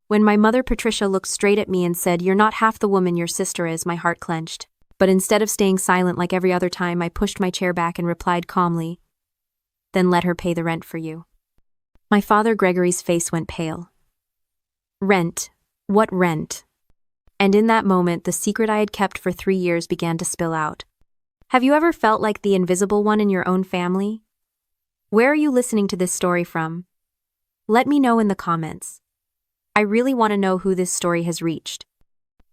When my mother Patricia looked straight at me and said, "You're not half the woman your sister is," my heart clenched. But instead of staying silent like every other time, I pushed my chair back and replied calmly, "Then let her pay the rent for you." My father Gregory's face went pale. Rent? What rent? And in that moment, the secret I had kept for 3 years began to spill out. Have you ever felt like the invisible one in your own family? Where are you listening to this story from? Let me know in the comments. I really want to know who this story has reached.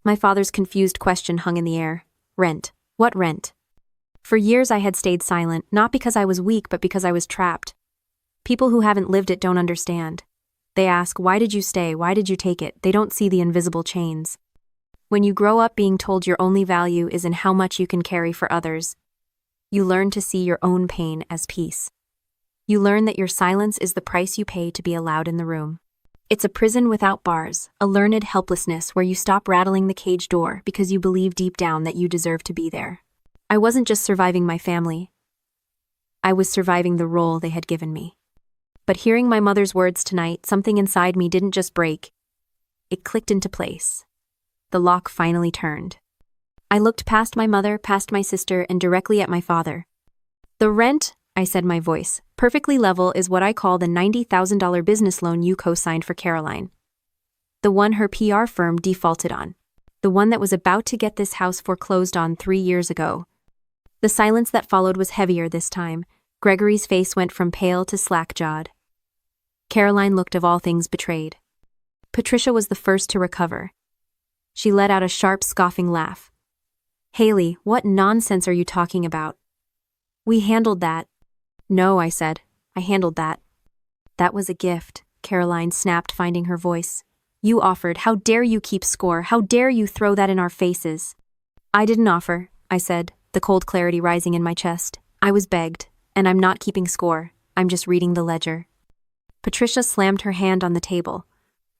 My father's confused question hung in the air. Rent? What rent? For years I had stayed silent, not because I was weak, but because I was trapped. People who haven't lived it don't understand. They ask, "Why did you stay? Why did you take it?" They don't see the invisible chains. When you grow up being told your only value is in how much you can carry for others, you learn to see your own pain as peace. You learn that your silence is the price you pay to be allowed in the room. It's a prison without bars, a learned helplessness where you stop rattling the cage door because you believe deep down that you deserve to be there. I wasn't just surviving my family. I was surviving the role they had given me. But hearing my mother's words tonight, something inside me didn't just break. It clicked into place. The lock finally turned. I looked past my mother, past my sister, and directly at my father. "The rent," I said, my voice perfectly level, "is what I call the $90,000 business loan you co-signed for Caroline. The one her PR firm defaulted on. The one that was about to get this house foreclosed on 3 years ago." The silence that followed was heavier this time. Gregory's face went from pale to slack-jawed. Caroline looked of all things betrayed. Patricia was the first to recover. She let out a sharp, scoffing laugh. "Haley, what nonsense are you talking about? We handled that." "No," I said. "I handled that." "That was a gift," Caroline snapped, finding her voice. "You offered. How dare you keep score? How dare you throw that in our faces?" "I didn't offer," I said, the cold clarity rising in my chest. "I was begged, and I'm not keeping score. I'm just reading the ledger." Patricia slammed her hand on the table.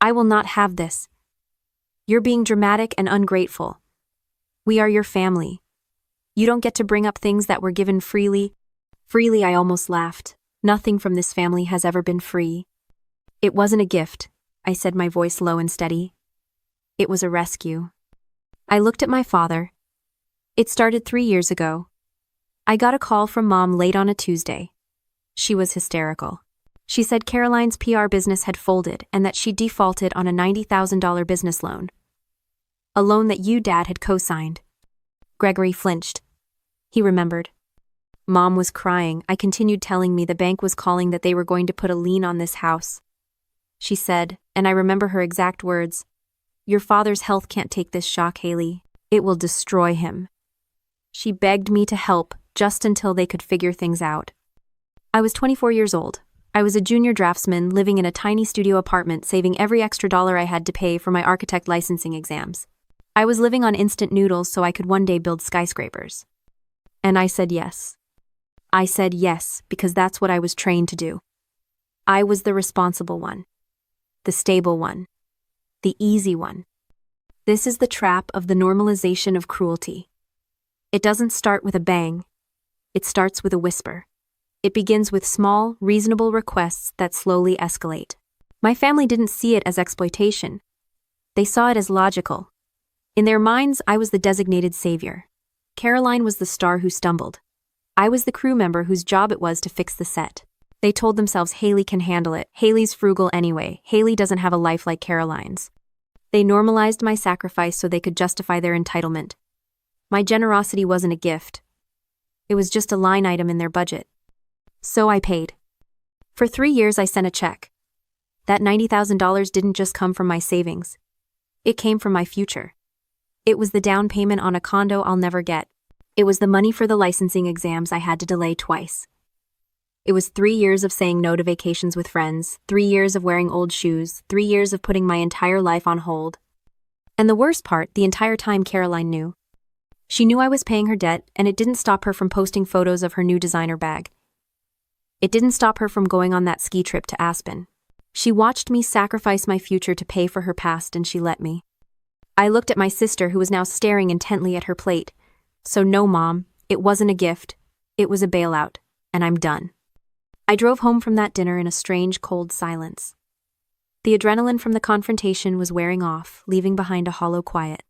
"I will not have this. You're being dramatic and ungrateful. We are your family. You don't get to bring up things that were given freely." Freely, I almost laughed. Nothing from this family has ever been free. "It wasn't a gift," I said, my voice low and steady. "It was a rescue." I looked at my father. It started 3 years ago. I got a call from Mom late on a Tuesday. She was hysterical. She said Caroline's PR business had folded and that she defaulted on a $90,000 business loan. A loan that you, Dad, had co-signed. Gregory flinched. He remembered. Mom was crying. I continued telling me the bank was calling that they were going to put a lien on this house. She said, and I remember her exact words, "Your father's health can't take this shock, Haley. It will destroy him." She begged me to help just until they could figure things out. I was 24 years old. I was a junior draftsman living in a tiny studio apartment, saving every extra dollar I had to pay for my architect licensing exams. I was living on instant noodles so I could one day build skyscrapers. And I said yes. I said yes because that's what I was trained to do. I was the responsible one. The stable one. The easy one. This is the trap of the normalization of cruelty. It doesn't start with a bang. It starts with a whisper. It begins with small, reasonable requests that slowly escalate. My family didn't see it as exploitation. They saw it as logical. In their minds, I was the designated savior. Caroline was the star who stumbled. I was the crew member whose job it was to fix the set. They told themselves Haley can handle it. Haley's frugal anyway. Haley doesn't have a life like Caroline's. They normalized my sacrifice so they could justify their entitlement. My generosity wasn't a gift. It was just a line item in their budget. So I paid. For 3 years I sent a check. That $90,000 didn't just come from my savings. It came from my future. It was the down payment on a condo I'll never get. It was the money for the licensing exams I had to delay twice. It was 3 years of saying no to vacations with friends, 3 years of wearing old shoes, 3 years of putting my entire life on hold. And the worst part, the entire time Caroline knew. She knew I was paying her debt, and it didn't stop her from posting photos of her new designer bag. It didn't stop her from going on that ski trip to Aspen. She watched me sacrifice my future to pay for her past, and she let me. I looked at my sister, who was now staring intently at her plate. "So no, Mom, it wasn't a gift. It was a bailout, and I'm done." I drove home from that dinner in a strange, cold silence. The adrenaline from the confrontation was wearing off, leaving behind a hollow quiet.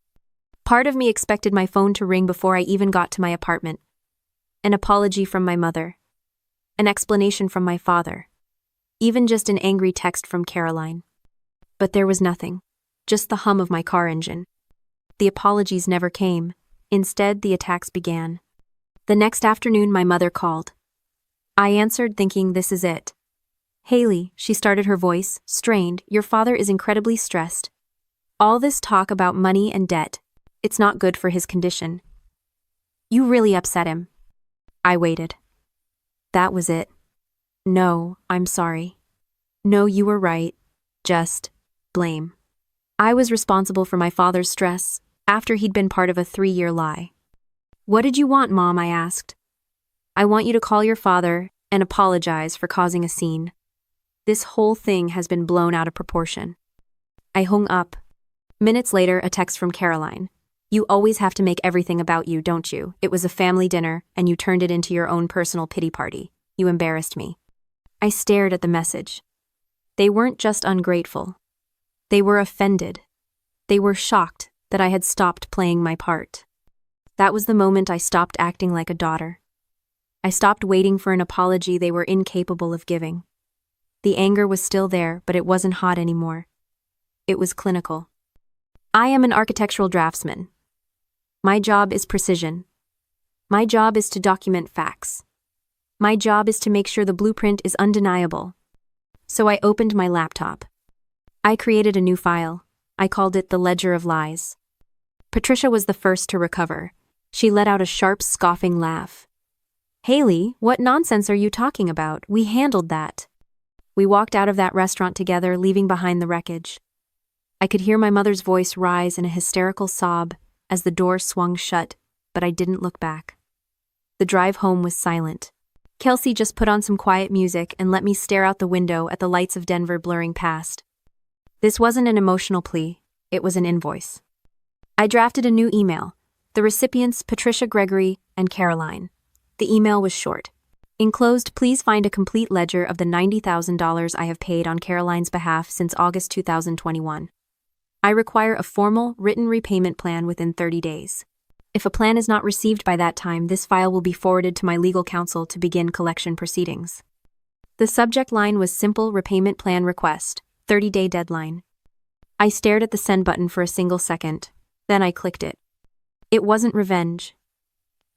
Part of me expected my phone to ring before I even got to my apartment. An apology from my mother. An explanation from my father. Even just an angry text from Caroline. But there was nothing. Just the hum of my car engine. The apologies never came. Instead, the attacks began. The next afternoon, my mother called. I answered, thinking, this is it. Haley, she started, her voice strained, your father is incredibly stressed. All this talk about money and debt, it's not good for his condition. You really upset him. I waited. That was it. No, I'm sorry. No, you were right. Just blame. I was responsible for my father's stress after he'd been part of a 3-year lie. What did you want, Mom? I asked. I want you to call your father and apologize for causing a scene. This whole thing has been blown out of proportion. I hung up. Minutes later, a text from Caroline. You always have to make everything about you, don't you? It was a family dinner, and you turned it into your own personal pity party. You embarrassed me. I stared at the message. They weren't just ungrateful. They were offended. They were shocked that I had stopped playing my part. That was the moment I stopped acting like a daughter. I stopped waiting for an apology they were incapable of giving. The anger was still there, but it wasn't hot anymore. It was clinical. I am an architectural draftsman. My job is precision. My job is to document facts. My job is to make sure the blueprint is undeniable. So I opened my laptop. I created a new file. I called it the Ledger of Lies. Patricia was the first to recover. She let out a sharp, scoffing laugh. Haley, what nonsense are you talking about? We handled that. We walked out of that restaurant together, leaving behind the wreckage. I could hear my mother's voice rise in a hysterical sob as the door swung shut, but I didn't look back. The drive home was silent. Kelsey just put on some quiet music and let me stare out the window at the lights of Denver blurring past. This wasn't an emotional plea, it was an invoice. I drafted a new email. The recipients, Patricia, Gregory, and Caroline. The email was short. Enclosed, please find a complete ledger of the $90,000 I have paid on Caroline's behalf since August 2021. I require a formal, written repayment plan within 30 days. If a plan is not received by that time, this file will be forwarded to my legal counsel to begin collection proceedings. The subject line was simple repayment plan request, 30-day deadline. I stared at the send button for a single second. Then I clicked it. It wasn't revenge.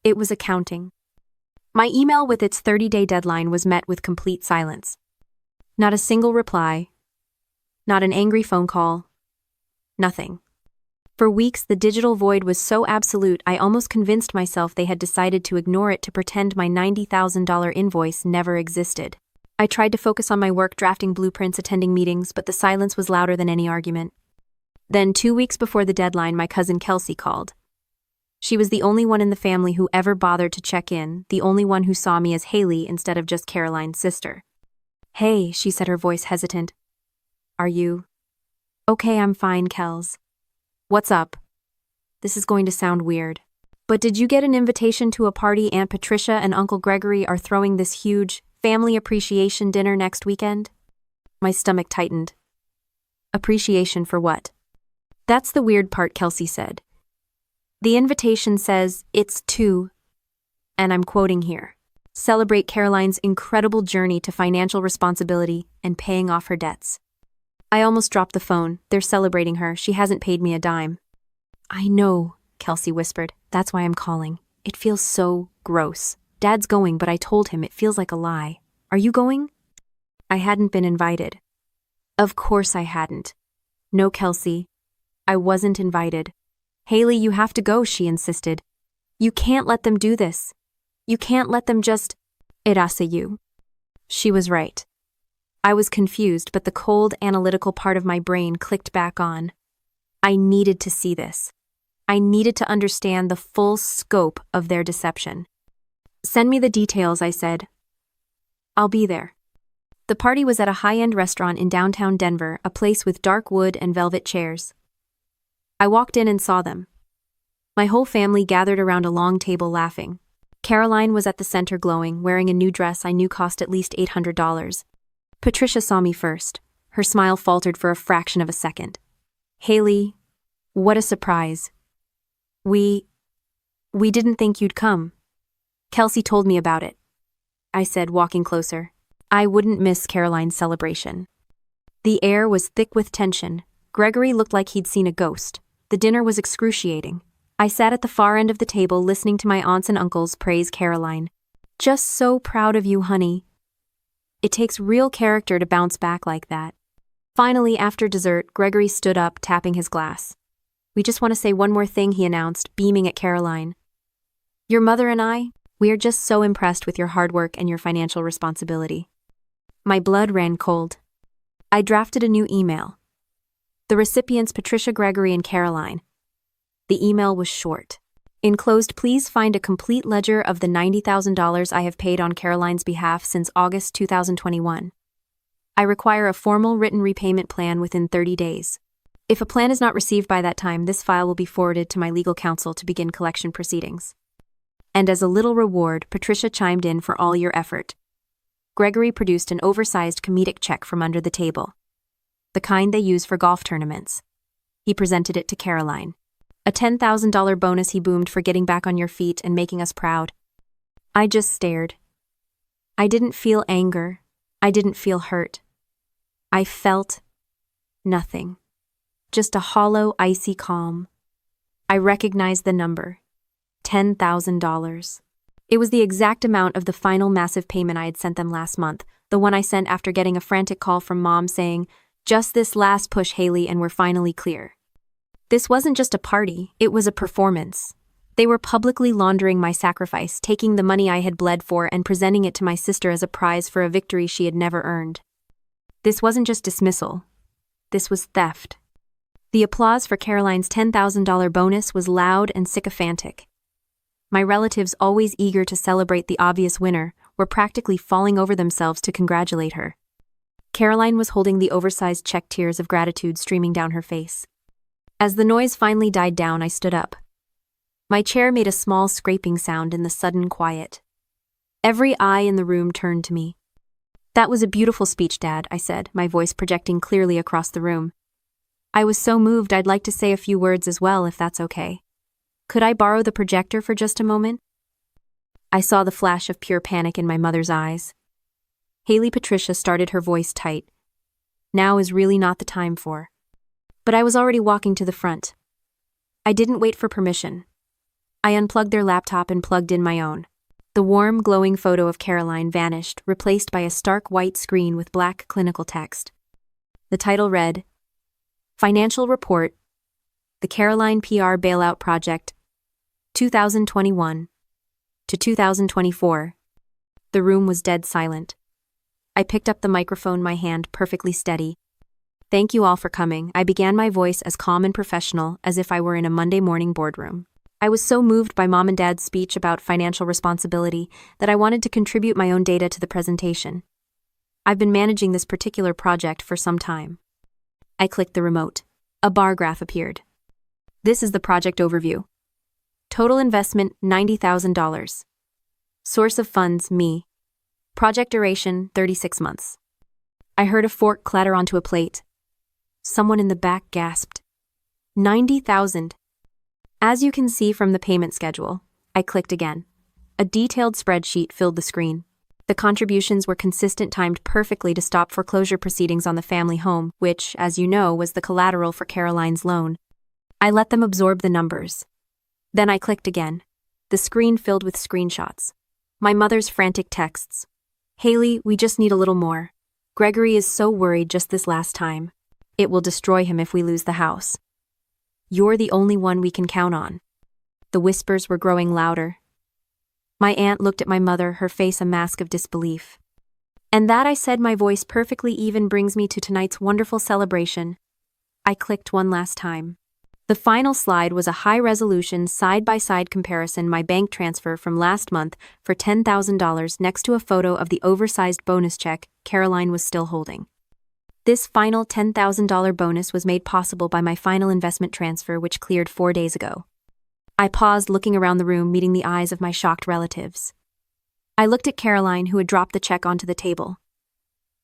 It was accounting. My email with its 30-day deadline was met with complete silence. Not a single reply. Not an angry phone call. Nothing. For weeks, the digital void was so absolute I almost convinced myself they had decided to ignore it to pretend my $90,000 invoice never existed. I tried to focus on my work, drafting blueprints, attending meetings, but the silence was louder than any argument. Then, 2 weeks before the deadline, my cousin Kelsey called. She was the only one in the family who ever bothered to check in, the only one who saw me as Haley instead of just Caroline's sister. Hey, she said, her voice hesitant. Are you? Okay, I'm fine, Kels. What's up? This is going to sound weird. But did you get an invitation to a party Aunt Patricia and Uncle Gregory are throwing this huge family appreciation dinner next weekend? My stomach tightened. Appreciation for what? That's the weird part, Kelsey said. The invitation says it's to, and I'm quoting here, celebrate Caroline's incredible journey to financial responsibility and paying off her debts. I almost dropped the phone. They're celebrating her. She hasn't paid me a dime. I know, Kelsey whispered. That's why I'm calling. It feels so gross. Dad's going, but I told him it feels like a lie. Are you going? I hadn't been invited. Of course I hadn't. No, Kelsey. I wasn't invited. Haley, you have to go, she insisted. You can't let them do this. You can't let them just erase you. She was right. I was confused, but the cold, analytical part of my brain clicked back on. I needed to see this. I needed to understand the full scope of their deception. Send me the details, I said. I'll be there. The party was at a high-end restaurant in downtown Denver, a place with dark wood and velvet chairs. I walked in and saw them. My whole family gathered around a long table laughing. Caroline was at the center glowing, wearing a new dress I knew cost at least $800. Patricia saw me first. Her smile faltered for a fraction of a second. Haley, what a surprise. We didn't think you'd come. Kelsey told me about it, I said, walking closer. I wouldn't miss Caroline's celebration. The air was thick with tension. Gregory looked like he'd seen a ghost. The dinner was excruciating. I sat at the far end of the table listening to my aunts and uncles praise Caroline. Just so proud of you, honey. It takes real character to bounce back like that. Finally, after dessert, Gregory stood up, tapping his glass. We just want to say one more thing, he announced, beaming at Caroline. Your mother and I, we are just so impressed with your hard work and your financial responsibility. My blood ran cold. I drafted a new email. The recipients Patricia, Gregory, and Caroline. The email was short. Enclosed, please find a complete ledger of the $90,000 I have paid on Caroline's behalf since August 2021. I require a formal written repayment plan within 30 days. If a plan is not received by that time, this file will be forwarded to my legal counsel to begin collection proceedings. And as a little reward, Patricia chimed in for all your effort. Gregory produced an oversized comedic check from under the table. The kind they use for golf tournaments. He presented it to Caroline. A $10,000 bonus, he boomed, for getting back on your feet and making us proud. I just stared. I didn't feel anger. I didn't feel hurt. I felt nothing. Just a hollow, icy calm. I recognized the number. $10,000. It was the exact amount of the final massive payment I had sent them last month, the one I sent after getting a frantic call from Mom saying, "Just this last push, Haley, and we're finally clear." This wasn't just a party, it was a performance. They were publicly laundering my sacrifice, taking the money I had bled for and presenting it to my sister as a prize for a victory she had never earned. This wasn't just dismissal. This was theft. The applause for Caroline's $10,000 bonus was loud and sycophantic. My relatives, always eager to celebrate the obvious winner, were practically falling over themselves to congratulate her. Caroline was holding the oversized check, tears of gratitude streaming down her face. As the noise finally died down, I stood up. My chair made a small scraping sound in the sudden quiet. Every eye in the room turned to me. That was a beautiful speech, Dad, I said, my voice projecting clearly across the room. I was so moved I'd like to say a few words as well, if that's okay. Could I borrow the projector for just a moment? I saw the flash of pure panic in my mother's eyes. Haley, Patricia started, her voice tight. Now is really not the time for. But I was already walking to the front. I didn't wait for permission. I unplugged their laptop and plugged in my own. The warm, glowing photo of Caroline vanished, replaced by a stark white screen with black clinical text. The title read, Financial Report, The Caroline PR Bailout Project, 2021 to 2024. The room was dead silent. I picked up the microphone, my hand perfectly steady. Thank you all for coming. I began, my voice as calm and professional as if I were in a Monday morning boardroom. I was so moved by Mom and Dad's speech about financial responsibility that I wanted to contribute my own data to the presentation. I've been managing this particular project for some time. I clicked the remote. A bar graph appeared. This is the project overview. Total investment, $90,000. Source of funds, me. Project duration, 36 months. I heard a fork clatter onto a plate. Someone in the back gasped. 90,000. As you can see from the payment schedule, I clicked again. A detailed spreadsheet filled the screen. The contributions were consistent, timed perfectly to stop foreclosure proceedings on the family home, which, as you know, was the collateral for Caroline's loan. I let them absorb the numbers. Then I clicked again. The screen filled with screenshots. My mother's frantic texts. Haley, we just need a little more. Gregory is so worried just this last time. It will destroy him if we lose the house. You're the only one we can count on. The whispers were growing louder. My aunt looked at my mother, her face a mask of disbelief. And that, I said, my voice perfectly even, brings me to tonight's wonderful celebration. I clicked one last time. The final slide was a high-resolution, side-by-side comparison, my bank transfer from last month for $10,000 next to a photo of the oversized bonus check Caroline was still holding. This final $10,000 bonus was made possible by my final investment transfer, which cleared 4 days ago. I paused, looking around the room, meeting the eyes of my shocked relatives. I looked at Caroline, who had dropped the check onto the table.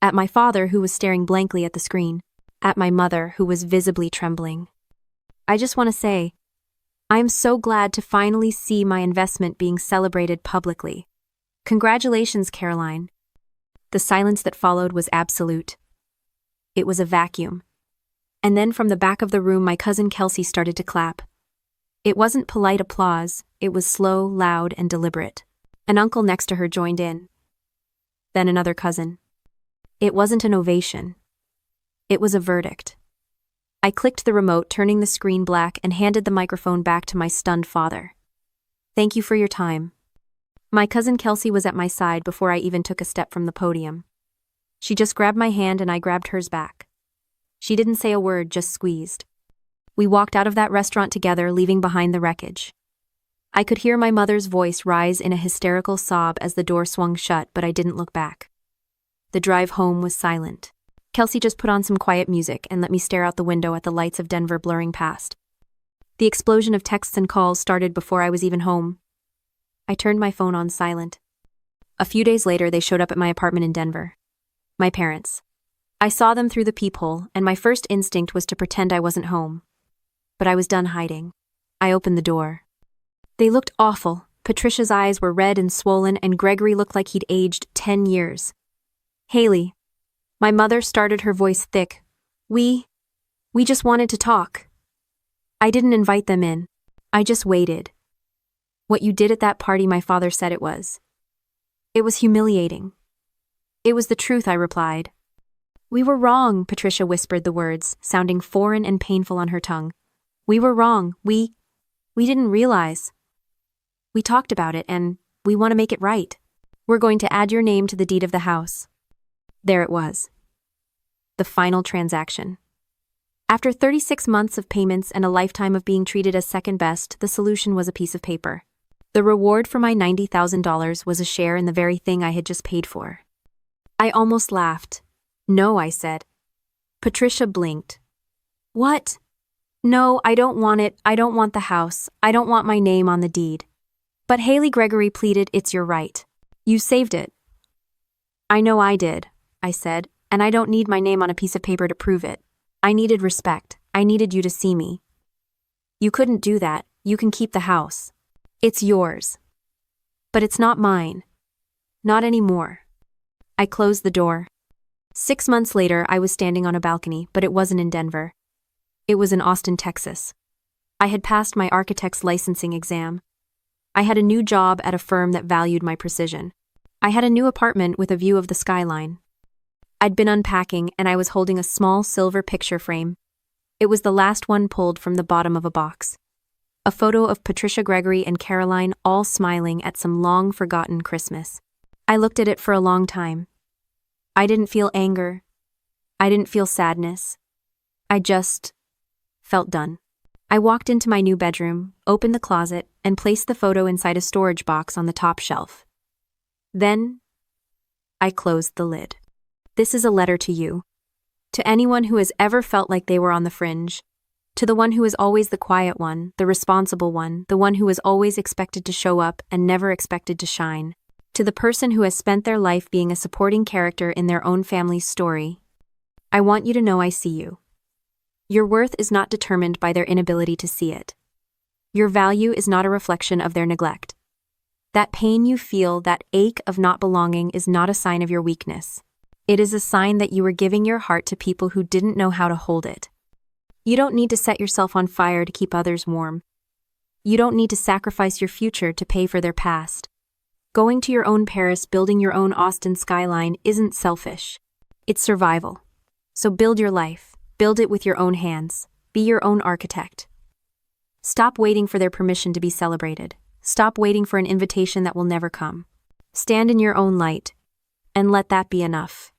At my father, who was staring blankly at the screen. At my mother, who was visibly trembling. I just want to say, I am so glad to finally see my investment being celebrated publicly. Congratulations, Caroline. The silence that followed was absolute. It was a vacuum. And then from the back of the room, my cousin Kelsey started to clap. It wasn't polite applause, it was slow, loud, and deliberate. An uncle next to her joined in. Then another cousin. It wasn't an ovation. It was a verdict. I clicked the remote, turning the screen black, and handed the microphone back to my stunned father. Thank you for your time. My cousin Kelsey was at my side before I even took a step from the podium. She just grabbed my hand and I grabbed hers back. She didn't say a word, just squeezed. We walked out of that restaurant together, leaving behind the wreckage. I could hear my mother's voice rise in a hysterical sob as the door swung shut, but I didn't look back. The drive home was silent. Kelsey just put on some quiet music and let me stare out the window at the lights of Denver blurring past. The explosion of texts and calls started before I was even home. I turned my phone on silent. A few days later, they showed up at my apartment in Denver. My parents. I saw them through the peephole, and my first instinct was to pretend I wasn't home. But I was done hiding. I opened the door. They looked awful. Patricia's eyes were red and swollen, and Gregory looked like he'd aged 10 years. Haley. My mother started, her voice thick. We just wanted to talk. I didn't invite them in. I just waited. What you did at that party, my father said it was. It was humiliating. It was the truth, I replied. We were wrong, Patricia whispered the words, sounding foreign and painful on her tongue. We were wrong. We didn't realize. We talked about it, and we want to make it right. We're going to add your name to the deed of the house. There it was. The final transaction. After 36 months of payments and a lifetime of being treated as second best, the solution was a piece of paper. The reward for my $90,000 was a share in the very thing I had just paid for. I almost laughed. No, I said. Patricia blinked. What? No, I don't want it. I don't want the house. I don't want my name on the deed. But Haley, Gregory pleaded, it's your right. You saved it. I know I did, I said, and I don't need my name on a piece of paper to prove it. I needed respect. I needed you to see me. You couldn't do that. You can keep the house. It's yours. But it's not mine. Not anymore. I closed the door. 6 months later, I was standing on a balcony, but it wasn't in Denver. It was in Austin, Texas. I had passed my architect's licensing exam. I had a new job at a firm that valued my precision. I had a new apartment with a view of the skyline. I'd been unpacking, and I was holding a small silver picture frame. It was the last one pulled from the bottom of a box. A photo of Patricia, Gregory, and Caroline all smiling at some long-forgotten Christmas. I looked at it for a long time. I didn't feel anger. I didn't feel sadness. I just felt done. I walked into my new bedroom, opened the closet, and placed the photo inside a storage box on the top shelf. Then, I closed the lid. This is a letter to you. To anyone who has ever felt like they were on the fringe. To the one who is always the quiet one, the responsible one, the one who is always expected to show up and never expected to shine. To the person who has spent their life being a supporting character in their own family's story. I want you to know I see you. Your worth is not determined by their inability to see it. Your value is not a reflection of their neglect. That pain you feel, that ache of not belonging, is not a sign of your weakness. It is a sign that you were giving your heart to people who didn't know how to hold it. You don't need to set yourself on fire to keep others warm. You don't need to sacrifice your future to pay for their past. Going to your own Paris, building your own Austin skyline isn't selfish. It's survival. So build your life. Build it with your own hands. Be your own architect. Stop waiting for their permission to be celebrated. Stop waiting for an invitation that will never come. Stand in your own light, and let that be enough.